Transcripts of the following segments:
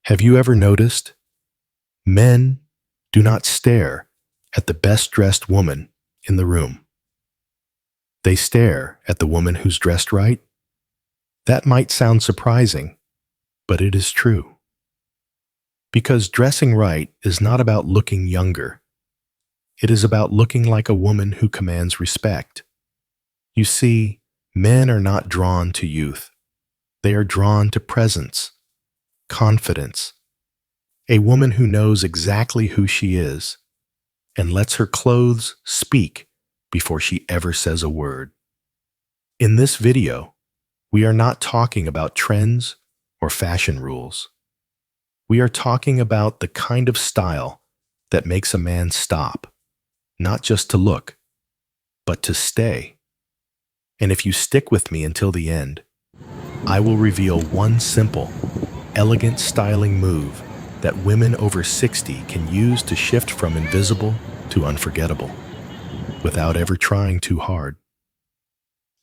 Have you ever noticed? Men do not stare at the best dressed woman in the room. They stare at the woman who's dressed right. That might sound surprising, but it is true. Because dressing right is not about looking younger. It is about looking like a woman who commands respect. You see, men are not drawn to youth. They are drawn to presence, confidence. A woman who knows exactly who she is and lets her clothes speak before she ever says a word. In this video, we are not talking about trends or fashion rules. We are talking about the kind of style that makes a man stop, not just to look, but to stay. And if you stick with me until the end, I will reveal one simple, elegant styling move that women over 60 can use to shift from invisible to unforgettable, without ever trying too hard.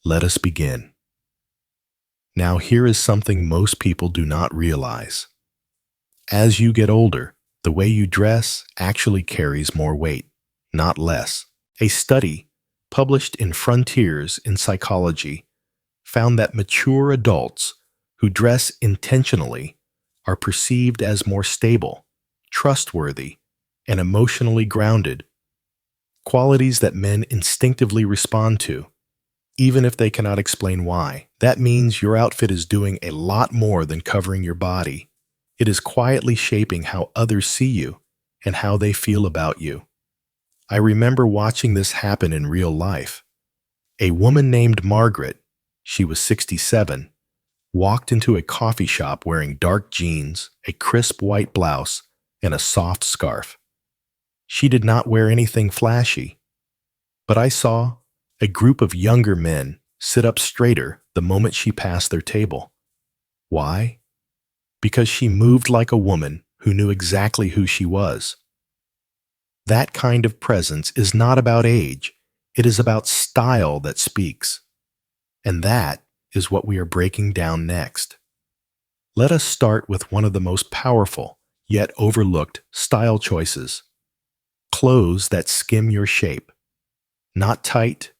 Let us begin. Now, here is something most people do not realize. As you get older, the way you dress actually carries more weight, not less. A study published in Frontiers in Psychology found that mature adults who dress intentionally are perceived as more stable, trustworthy, and emotionally grounded, qualities that men instinctively respond to, even if they cannot explain why. That means your outfit is doing a lot more than covering your body. It is quietly shaping how others see you and how they feel about you. I remember watching this happen in real life. A woman named Margaret, she was 67, walked into a coffee shop wearing dark jeans, a crisp white blouse, and a soft scarf. She did not wear anything flashy, but I saw a group of younger men sit up straighter the moment she passed their table. Why? Because she moved like a woman who knew exactly who she was. That kind of presence is not about age, it is about style that speaks. And that is what we are breaking down next. Let us start with one of the most powerful, yet overlooked, style choices. Clothes that skim your shape. Not tight,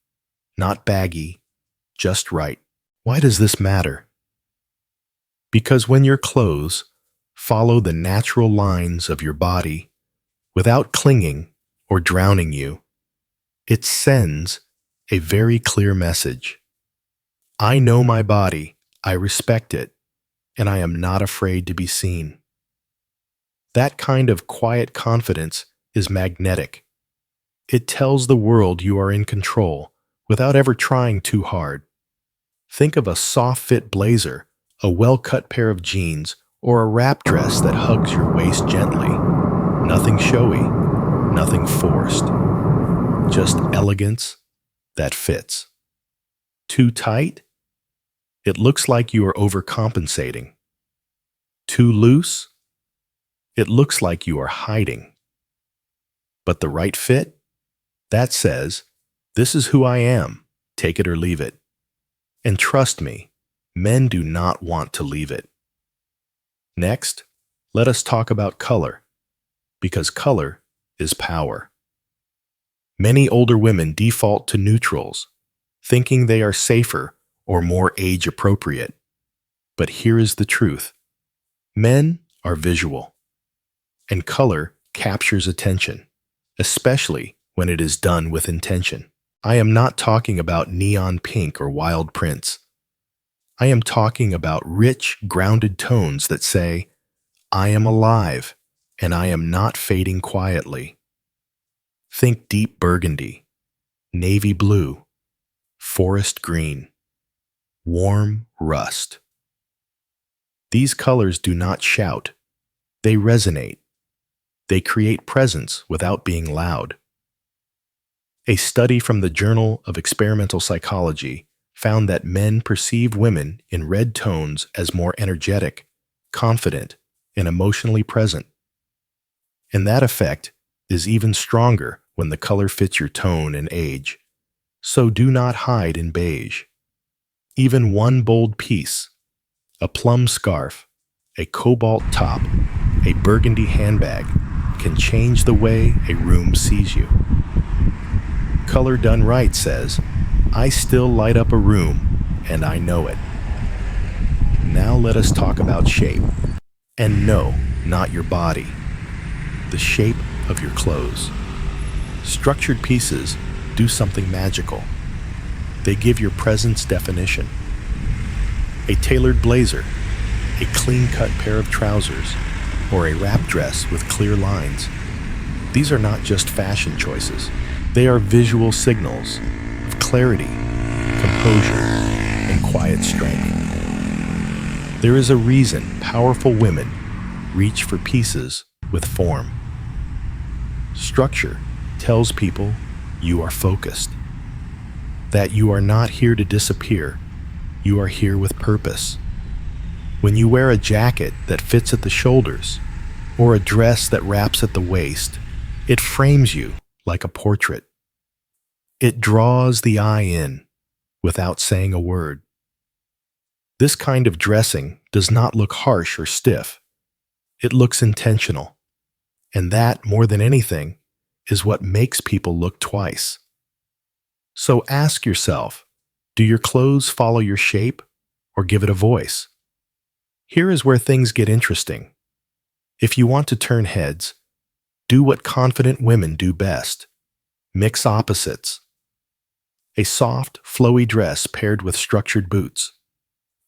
not baggy, just right. Why does this matter? Because when your clothes follow the natural lines of your body without clinging or drowning you, it sends a very clear message. I know my body, I respect it, and I am not afraid to be seen. That kind of quiet confidence is magnetic. It tells the world you are in control without ever trying too hard. Think of a soft-fit blazer, a well-cut pair of jeans, or a wrap dress that hugs your waist gently. Nothing showy, nothing forced. Just elegance that fits. Too tight? It looks like you are overcompensating. Too loose? It looks like you are hiding. But the right fit? That says, this is who I am, take it or leave it. And trust me, men do not want to leave it. Next, let us talk about color, because color is power. Many older women default to neutrals, thinking they are safer or more age-appropriate. But here is the truth. Men are visual, and color captures attention, especially when it is done with intention. I am not talking about neon pink or wild prints. I am talking about rich, grounded tones that say, I am alive, and I am not fading quietly. Think deep burgundy, navy blue, forest green, warm rust. These colors do not shout. They resonate. They create presence without being loud. A study from the Journal of Experimental Psychology found that men perceive women in red tones as more energetic, confident, and emotionally present. And that effect is even stronger when the color fits your tone and age. So do not hide in beige. Even one bold piece, a plum scarf, A cobalt top, a burgundy handbag can change the way a room sees you. Color done right says, I still light up a room, and I know it. Now let us talk about shape. And no, not your body. The shape of your clothes. Structured pieces do something magical. They give your presence definition. A tailored blazer, a clean-cut pair of trousers, or a wrap dress with clear lines. These are not just fashion choices. They are visual signals of clarity, composure, and quiet strength. There is a reason powerful women reach for pieces with form. Structure tells people you are focused, that you are not here to disappear, you are here with purpose. When you wear a jacket that fits at the shoulders, or a dress that wraps at the waist, it frames you like a portrait. It draws the eye in without saying a word. This kind of dressing does not look harsh or stiff. It looks intentional. And that, more than anything, is what makes people look twice. So ask yourself, do your clothes follow your shape or give it a voice? Here is where things get interesting. If you want to turn heads, do what confident women do best. Mix opposites. A soft, flowy dress paired with structured boots.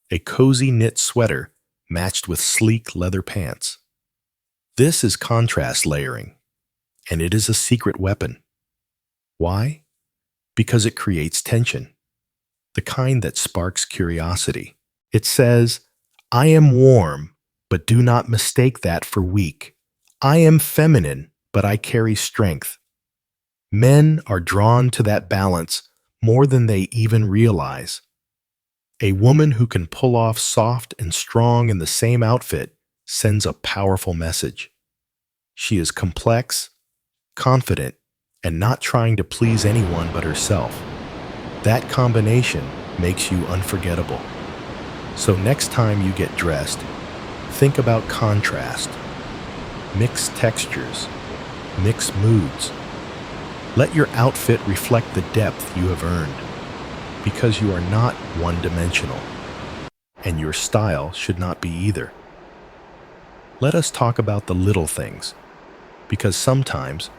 A cozy knit sweater matched with sleek leather pants. This is contrast layering, and it is a secret weapon. Why? Because it creates tension, the kind that sparks curiosity. It says, I am warm, but do not mistake that for weak. I am feminine, but I carry strength. Men are drawn to that balance more than they even realize. A woman who can pull off soft and strong in the same outfit sends a powerful message. She is complex, confident, and not trying to please anyone but herself. That combination makes you unforgettable. So next time you get dressed, think about contrast. Mix textures, mix moods. Let your outfit reflect the depth you have earned, because you are not one-dimensional, and your style should not be either. Let us talk about the little things, because sometimes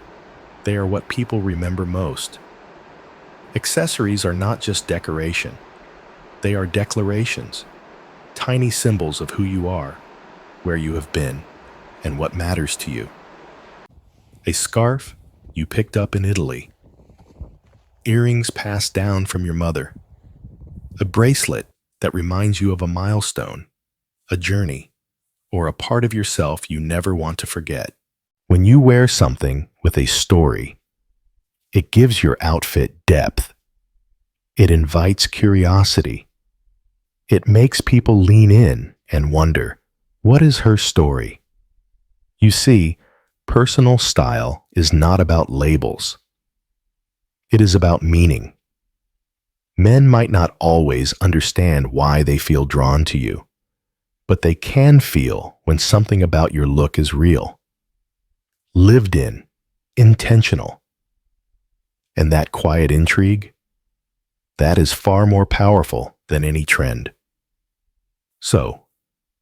they are what people remember most. Accessories are not just decoration. They are declarations, tiny symbols of who you are, where you have been, and what matters to you. A scarf you picked up in Italy. Earrings passed down from your mother. A bracelet that reminds you of a milestone, a journey, or a part of yourself you never want to forget. When you wear something with a story, it gives your outfit depth. It invites curiosity. It makes people lean in and wonder, what is her story? You see, personal style is not about labels. It is about meaning. Men might not always understand why they feel drawn to you, but they can feel when something about your look is real, lived in, intentional. And that quiet intrigue, that is far more powerful than any trend. So,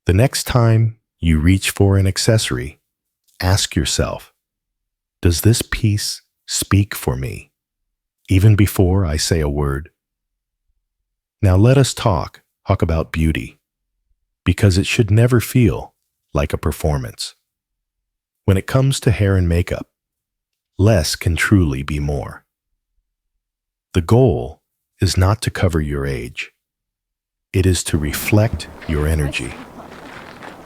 the next time you reach for an accessory, ask yourself, does this piece speak for me, even before I say a word? Now let us talk about beauty, because it should never feel like a performance. When it comes to hair and makeup, less can truly be more. The goal is not to cover your age. It is to reflect your energy.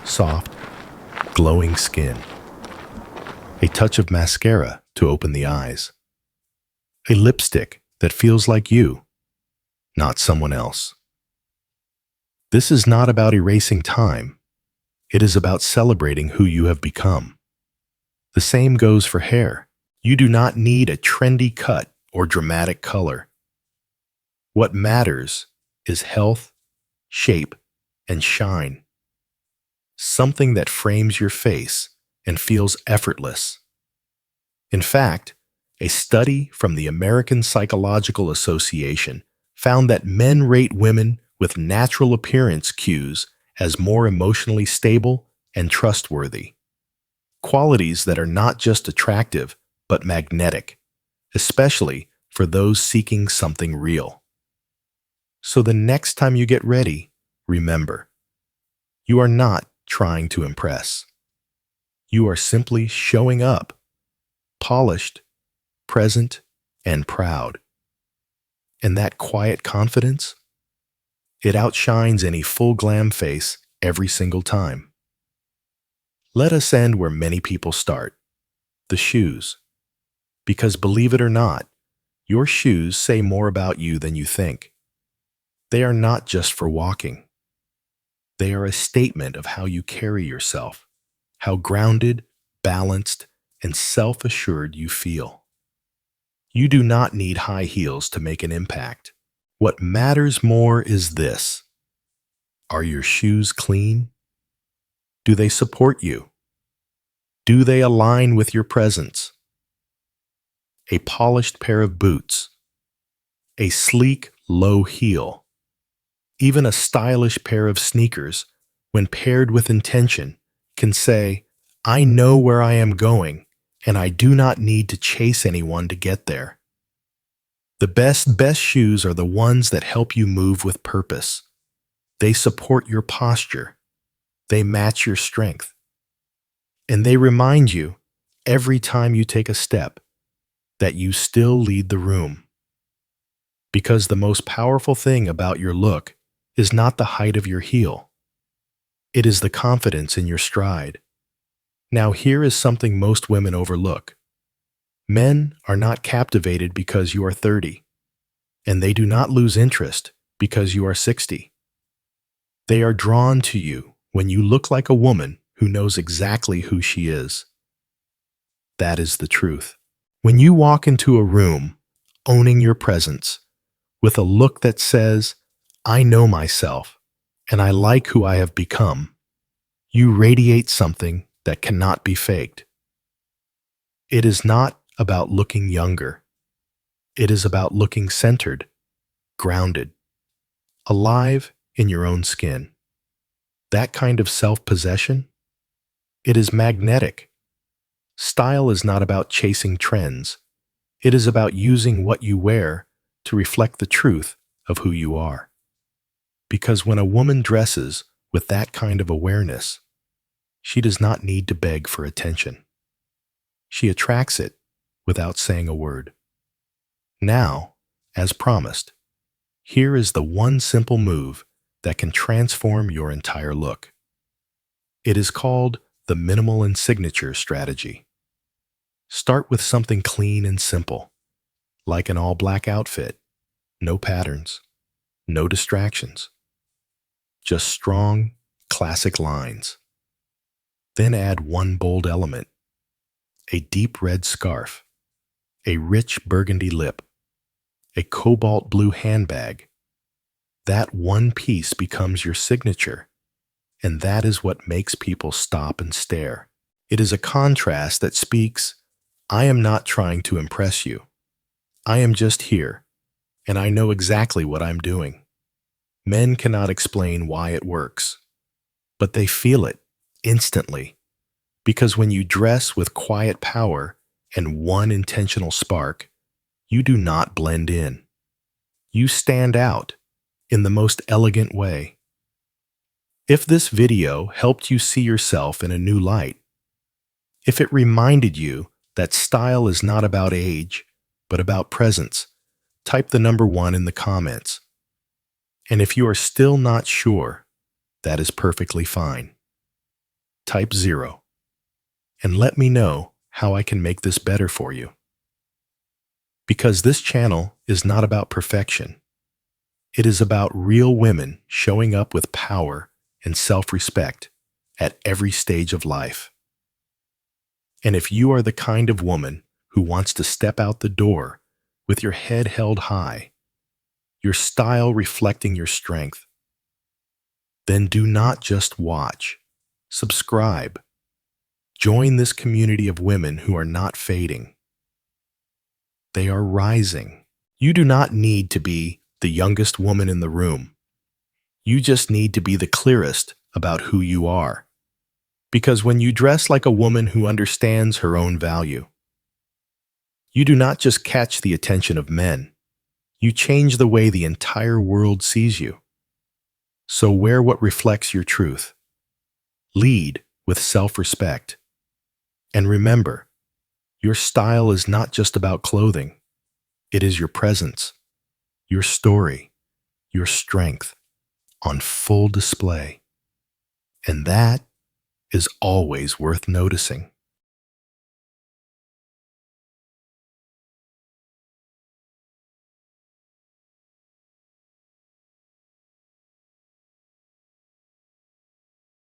Soft, glowing skin. A touch of mascara to open the eyes. A lipstick that feels like you, not someone else. This is not about erasing time. It is about celebrating who you have become. The same goes for hair. You do not need a trendy cut or dramatic color. What matters is health, shape, and shine. something that frames your face and feels effortless. In fact, a study from the American Psychological Association found that men rate women with natural appearance cues as more emotionally stable and trustworthy, qualities that are not just attractive, but magnetic, especially for those seeking something real. So the next time you get ready, remember, you are not trying to impress. You are simply showing up, polished, present, and proud. And that quiet confidence, it outshines any full glam face every single time. Let us end where many people start, the shoes. Because believe it or not, your shoes say more about you than you think. They are not just for walking. They are a statement of how you carry yourself, how grounded, balanced, and self-assured you feel. You do not need high heels to make an impact. What matters more is this. Are your shoes clean? Do they support you? Do they align with your presence? A polished pair of boots, a sleek, low heel, even a stylish pair of sneakers, when paired with intention, can say, I know where I am going, and I do not need to chase anyone to get there. The best shoes are the ones that help you move with purpose. They support your posture. They match your strength. And they remind you, every time you take a step, that you still lead the room. Because the most powerful thing about your look is not the height of your heel. It is the confidence in your stride. Now here is something most women overlook. Men are not captivated because you are 30, and they do not lose interest because you are 60. They are drawn to you when you look like a woman who knows exactly who she is. That is the truth. When you walk into a room, owning your presence, with a look that says, I know myself, and I like who I have become, you radiate something that cannot be faked. It is not about looking younger. It is about looking centered, grounded, alive in your own skin. That kind of self-possession, it is magnetic. Style is not about chasing trends. It is about using what you wear to reflect the truth of who you are. Because when a woman dresses with that kind of awareness, she does not need to beg for attention. She attracts it without saying a word. Now, as promised, here is the one simple move that can transform your entire look. It is called the minimal and signature strategy. Start with something clean and simple, like an all-black outfit, no patterns, no distractions, just strong, classic lines. Then add one bold element, a deep red scarf, a rich burgundy lip, a cobalt blue handbag. That one piece becomes your signature, and that is what makes people stop and stare. It is a contrast that speaks, I am not trying to impress you. I am just here, and I know exactly what I'm doing. Men cannot explain why it works, but they feel it instantly. Because when you dress with quiet power and one intentional spark, you do not blend in. You stand out in the most elegant way. If this video helped you see yourself in a new light, if it reminded you that style is not about age, but about presence, type the number 1 in the comments. And if you are still not sure, that is perfectly fine. Type 0. And let me know how I can make this better for you. Because this channel is not about perfection. It is about real women showing up with power and self-respect at every stage of life. And if you are the kind of woman who wants to step out the door with your head held high, your style reflecting your strength, then do not just watch. subscribe. Join this community of women who are not fading. They are rising. You do not need to be the youngest woman in the room. You just need to be the clearest about who you are. Because when you dress like a woman who understands her own value, you do not just catch the attention of men. You change the way the entire world sees you. So wear what reflects your truth. Lead with self-respect. And remember, your style is not just about clothing. It is your presence, your story, your strength on full display. And that is always worth noticing.